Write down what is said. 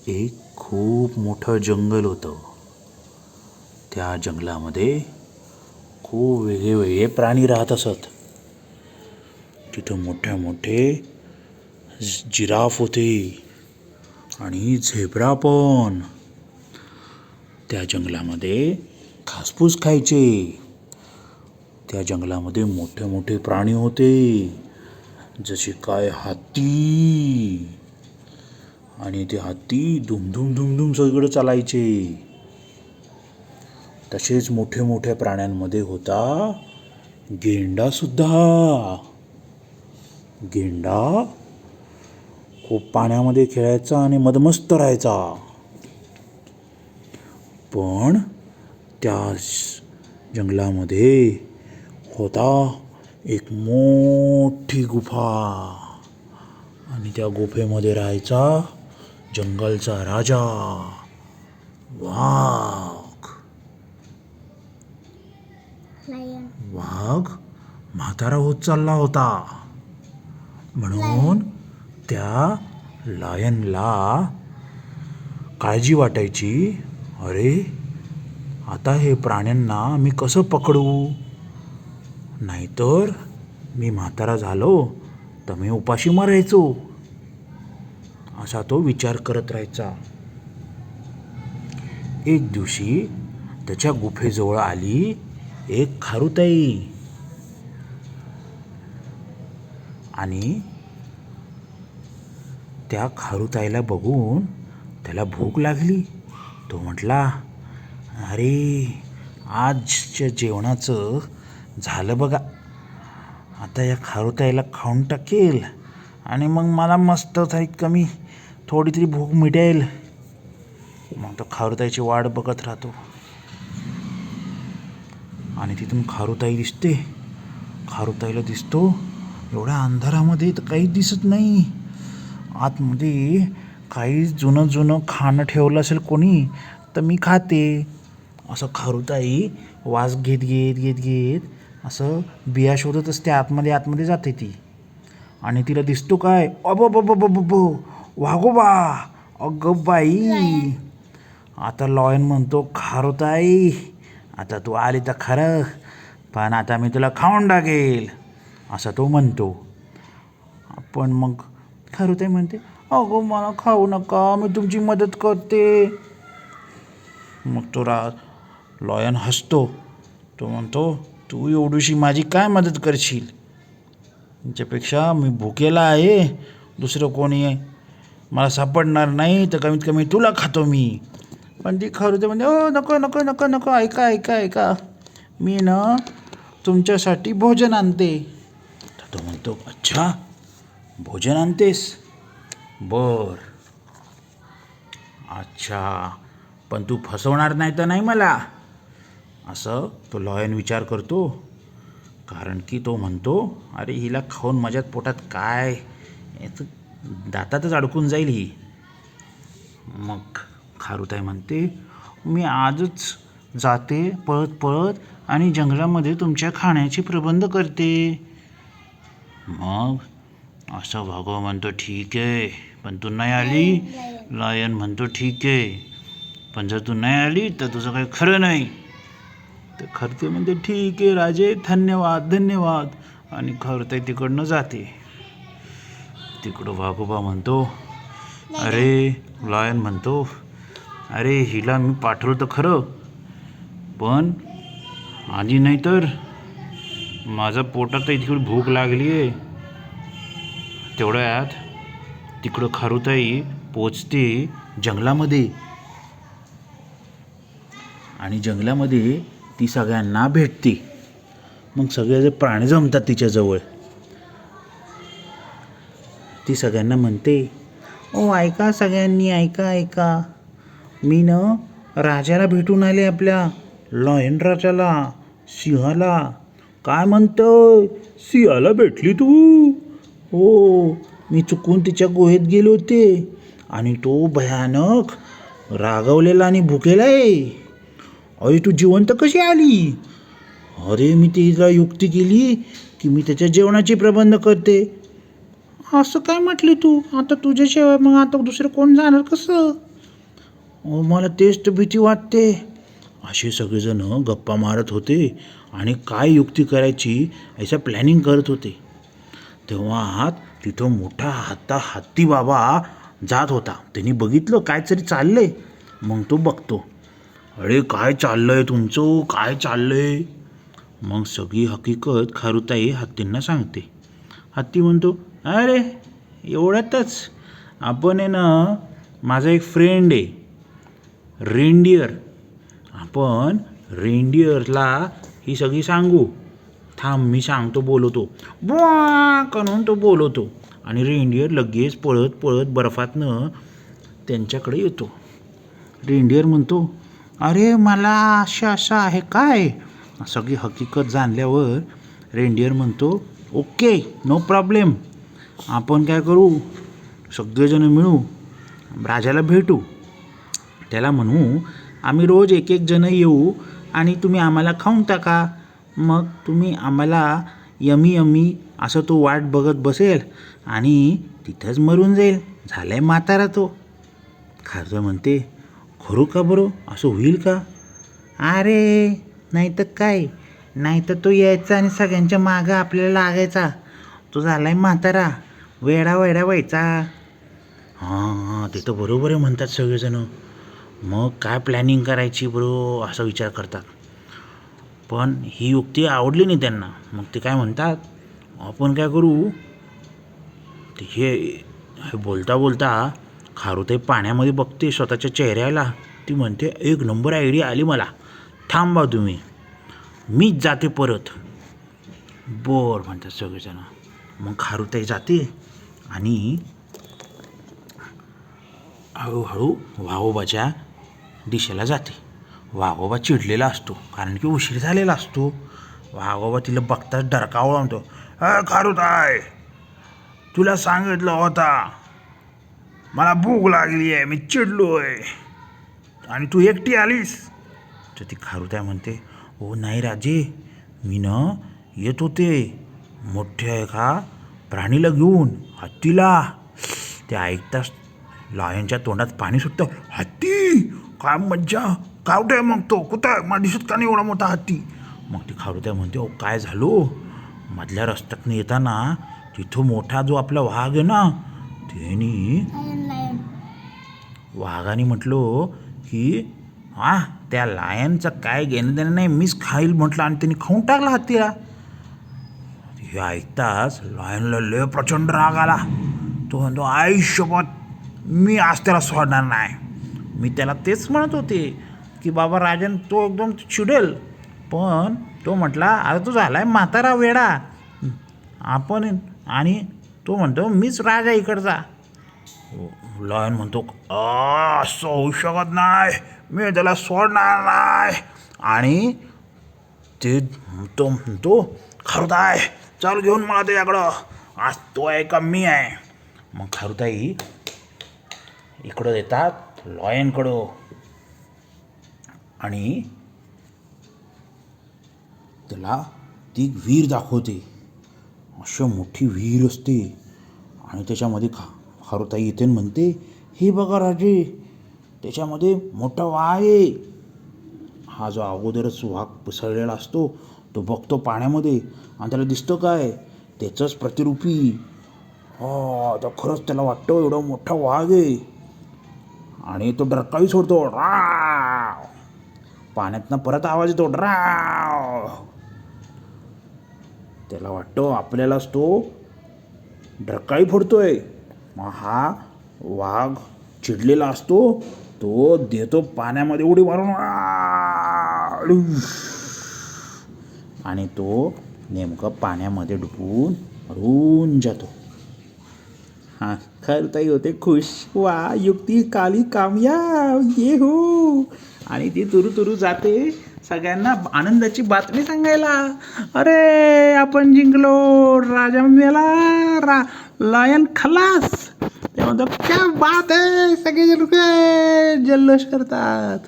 एक खूप मोठं जंगल होतं. त्या जंगलामध्ये खूप वेगळे प्राणी राहत असत. तिथं मोठे मोठे जिराफ होते आणि झेब्रा पण. त्या जंगलामध्ये घासपूस खायचे. त्या जंगलामध्ये मोठे मोठे प्राणी होते, जसे काय हत्ती. आणि ते हत्ती दुमधुम दुमधुम सगळं चालायचे. तसेच मोठे मोठ्या प्राण्यांमध्ये होता गेंडा सुद्धा. गेंडा खूप पाण्यामध्ये खेळायचा आणि मदमस्त राहायचा. पण त्या जंगलामध्ये होता एक मोठी गुफा आणि त्या गुफेमध्ये राहायचा जंगलचा राजा वाघ. वाघ म्हातारा होत चालला होता, म्हणून त्या लायनला काळजी वाटायची. अरे, आता हे प्राण्यांना मी कसं पकडू? नाहीतर मी म्हातारा झालो तर मी उपाशी मरायचो, असा तो विचार करत राहायचा. एक दिवशी त्याच्या गुफेजवळ आली एक खारुताई आणि त्या खारुताईला बघून त्याला भूक लागली. तो म्हटला, अरे, आजच्या जेवणाचं झालं बघा. आता या खारुताईला खाऊन टाकेल आणि मग मला मस्त कमी थोडी तरी भूक मिटेल. मग तो खारुताईची वाट बघत राहतो आणि तिथून खारुताई दिसते. खारुताईला दिसतो एवढ्या अंधारामध्ये तर काहीच दिसत नाही. आतमध्ये काही जुनं जुनं खाणं ठेवलं असेल कोणी तर मी खाते, असं खारुताई वास घेत घेत घेत घेत असं बिया शोधत असते. आतमध्ये जाते ती आणि तिला दिसतो काय, वाघोबा, अगं बाई. आता लॉयन म्हणतो, खारुताई आता तू आली तर खरं, पण आता मी तुला खाऊन टाकेल, असं तो म्हणतो. पण मग खारुताई म्हणते, अगं मला खाऊ नका, मी तुमची मदत करते. मग तो लॉयन हसतो. तो म्हणतो, तू एवढीशी माझी काय मदत करशील? त्याच्यापेक्षा मी भुकेला आहे, दुसरं कोणी मला सापडणार नाही तर कमीत कमी तुला खातो मी. पण ती खारुताई म्हणजे, ओ नको नको नको नको, ऐका ऐका ऐका, मी ना तुमच्यासाठी भोजन आणते. तर तो म्हणतो, अच्छा, भोजन आणतेस? बर, अच्छा, पण तू फसवणार नाही तर नाही मला? असं तो लॉयन विचार करतो. कारण की तो म्हणतो, अरे हिला खाऊन माझ्यात पोटात काय, दातातच अडकून जाईल ही. मग खारुताई म्हणते, मी आजच जाते पळत पळत आणि जंगलामध्ये तुमच्या खाण्याचे प्रबंध करते. मग असं वाघ म्हणतो, ठीक आहे, पण तू नाही आली. लायन म्हणतो, ठीक आहे, पण जर तू नाही आली तर तुझं काही खरं नाही. तर खारुताई म्हणते, ठीक आहे राजे, धन्यवाद धन्यवाद, आणि खारुताई तिकडनं जाते. तिकडं वाघोबा म्हणतो, अरे, लायन म्हणतो, अरे हिला मी पाठवलं तर खरं, पण आधी नाही तर माझा पोटात इतकी भूक लागली आहे. तेवढ्यात तिकडं खारुताई पोचते जंगलामध्ये आणि जंगलामध्ये ती सगळ्यांना भेटते. मग सगळे प्राणी जमतात तिच्याजवळ. ती सगळ्यांना म्हणते, ओ ऐका सगळ्यांनी, ऐका ऐका, मी ना राजाला भेटून आले, आपल्या लॉयन राजाला, सिंहाला. काय म्हणतोय, सिंहाला भेटली तू? हो, मी चुकून तिच्या गुहेत गेले होते आणि तो भयानक रागावलेला आणि भुकेला आहे. अरे तू जिवंत कशी आली? अरे मी तिला युक्ती केली की मी त्याच्या जेवणाचे प्रबंध करते. असं काय म्हटली तू? आता तुझ्याशिवाय मग आता दुसरं कोण जाणार कसं? मला तेच तर भीती वाटते. असे सगळेजण गप्पा मारत होते आणि काय युक्ती करायची याचं प्लॅनिंग करत होते. तेव्हा तिथं मोठा हत्ती बाबा जात होता. त्यांनी बघितलं काहीतरी चाललंय. मग तो बघतो, अरे काय चाललंय तुमचं, काय चाललंय. मग सगळी हकीकत खारुताई हत्तींना सांगते. हत्ती म्हणतो, अरे एवढ्यातच आपण आहे ना, माझा एक फ्रेंड आहे रेंडियर, आपण रेंडियरला ही सगळी सांगू. थांब मी सांगतो, बोलवतो. बुवा करून तो बोलवतो आणि रेंडियर लगेच पळत पळत बर्फातनं त्यांच्याकडे येतो. रेंडियर म्हणतो, अरे मला असं आहे काय. सगळी हकीकत जाणल्यावर रेंडियर म्हणतो, ओके नो प्रॉब्लेम, आपण काय करू, सगळेजण मिळू राजाला भेटू. त्याला म्हणू आम्ही रोज एक एक जण येऊ आणि तुम्ही आम्हाला खाऊन टाका. मग तुम्ही आम्हाला यमी यमी असं तो वाट बघत बसेल आणि तिथंच मरून जाईल. झालाय म्हातारा तो. खारुताई म्हणते, खरू का बरं, असं होईल का. अरे नाही तर काय, नाही तर तो यायचा आणि सगळ्यांच्या मागं आपल्याला लागायचा. तो झालाय म्हातारा, वेडा व्हायचा. हां ते तर बरोबर आहे म्हणतात सगळेजण. मग काय प्लॅनिंग करायची बरं असा विचार करतात. पण ही युक्ती आवडली नाही त्यांना. मग ते काय म्हणतात, आपण काय करू. ते हे बोलता बोलता खारुताई पाण्यामध्ये बघते स्वतःच्या चेहऱ्याला. ती म्हणते, एक नंबर आयडिया आली मला, थांबा तुम्ही, मीच जाते परत. बोर म्हणतात सगळेजण. मग खारुताई जाते आणि हळूहळू वाघोबाच्या दिशेला जाते. वाघोबा चिडलेला असतो कारण की उशीर झालेला असतो. वाघोबा तिला बघताच डरकावला म्हणतो, खारुताई तुला सांगितलं होता, मला भूक लागली आहे, मी चिडलो आहे आणि तू एकटी आलीस. तर ती खारुताई म्हणते, हो नाही राजे, मी ना येत होते मोठ्या एका प्राणीला घेऊन, हत्तीला. ते ऐकताच लॉयनच्या तोंडात पाणी सुटतं. हत्ती, काय मज्जा, कावटे मग तो कुठं आहे, मला दिसत का नाही एवढा मोठा हत्ती. मग ती खारुताई म्हणते, ओ काय झालो, मधल्या रस्त्यातनं येताना तिथं मोठा जो आपला वाघ आहे ना, त्यांनी वाघाने म्हटलो की त्या लायनचं काय घेणं देणं नाही, मीच खाईल म्हटलं आणि त्यांनी खाऊन टाकला हत्तीला. हे ऐकताच लायनला लय प्रचंड राग आला. तो म्हणतो, आयुष्यभर मी आज त्याला सोडणार नाही. मी त्याला तेच म्हणत होते की बाबा राजन तो एकदम चिडेल, पण तो म्हटला अरे तो झालाय म्हातारा वेडा आपण, आणि तो म्हणतो मीच राजा इकडचा. लॉयन म्हणतो, असं होऊ शकत नाही, मी त्याला सोडणार नाही. आणि ते तो म्हणतो, खारुताई चल घेऊन मला त्याच्याकडं, आज तो आहे का मी आहे. मग खारुताई इकडं येतात लॉयनकडं आणि त्याला ती विहीर दाखवते. अशा मोठी विहीर असते आणि त्याच्यामध्ये खारुताई येते म्हणते, हे बघा राजे, त्याच्यामध्ये मोठा वाघ आहे. हा जो अगोदरच वाघ पसरलेला असतो तो बघतो पाण्यामध्ये आणि त्याला दिसतं काय, त्याचंच प्रतिरूपी. तर खरंच त्याला वाटतं एवढा मोठा वाघ आहे आणि तो डरकाळी सोडतो, राव. पाण्यातनं परत आवाज येतो, राव. त्याला वाटतं आपल्यालाच तो डरकाळी फोडतोय. मग हा वाघ चिडलेला असतो, तो देतो पाण्यामध्ये उडी मारून, आणि तो नेमकं पाण्यामध्ये डुबून मरून जातो. खारुताई होते खुश, वा युक्ती काली कामयाब, ये हो. आणि ती तुरू जाते सगळ्यांना आनंदाची बातमी सांगायला, अरे आपण जिंकलो, राजा मेला, लायन खलास. ते म्हणतात क्या बात आहे, सगळे लोक जल्लोष करतात.